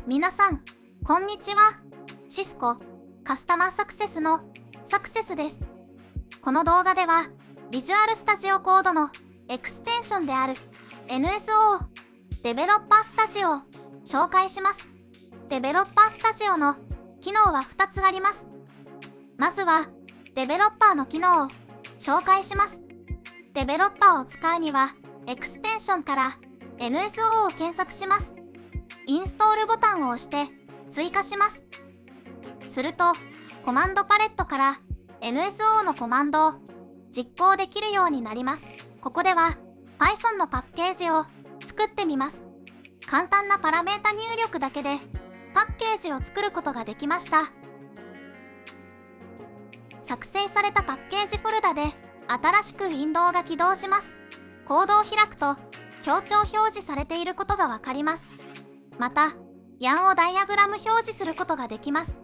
皆さん、こんにちは。シスコカスタマーサクセスのサクセスです。この動画では、ビジュアルスタジオコードのエクステンションである NSO デベロッパースタジオを紹介します。デベロッパースタジオの機能は2つあります。まずは、デベロッパーの機能を紹介します。デベロッパーを使うには、エクステンションから NSO を検索します。インストールボタンを押して追加します。すると、コマンドパレットから NSO のコマンドを実行できるようになります。ここでは Python のパッケージを作ってみます。簡単なパラメータ入力だけでパッケージを作ることができました。作成されたパッケージフォルダで新しくウィンドウが起動します。コードを開くと強調表示されていることがわかります。また、YAN をダイアグラム表示することができます。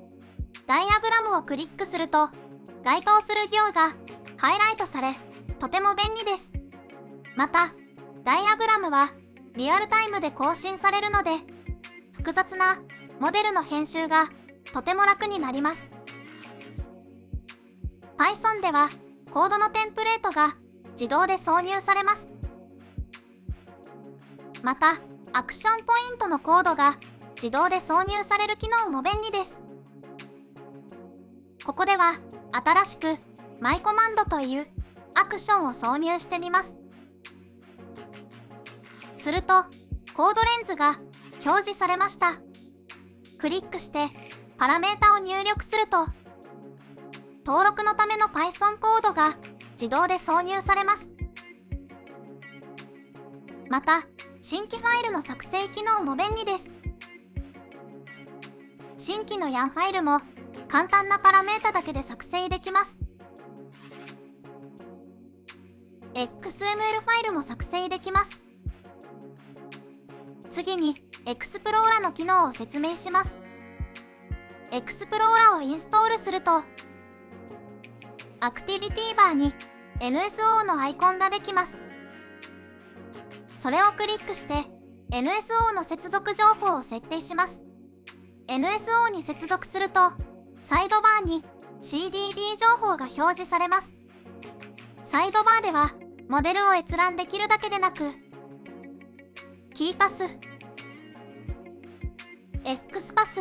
ダイアグラムをクリックすると、該当する行がハイライトされ、とても便利です。また、ダイアグラムはリアルタイムで更新されるので、複雑なモデルの編集がとても楽になります。Python では、コードのテンプレートが自動で挿入されます。また、アクションポイントのコードが自動で挿入される機能も便利です。ここでは新しくマイコマンドというアクションを挿入してみます。するとコードレンズが表示されました。クリックしてパラメータを入力すると登録のための Python コードが自動で挿入されます。また、新規ファイルの作成機能も便利です。新規の YAN ファイルも簡単なパラメータだけで作成できます。XML ファイルも作成できます。次に、エクスプローラの機能を説明します。エクスプローラをインストールすると、アクティビティバーに NSO のアイコンができます。それをクリックして NSO の接続情報を設定します。NSO に接続するとサイドバーに CDB 情報が表示されます。サイドバーではモデルを閲覧できるだけでなくキーパス、X パス、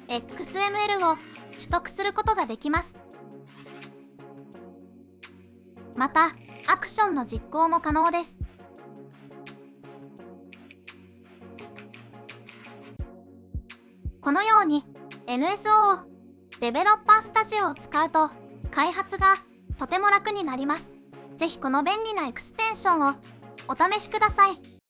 XML を取得することができます。また、アクションの実行も可能です。このように NSO デベロッパースタジオを使うと開発がとても楽になります。ぜひこの便利なエクステンションをお試しください。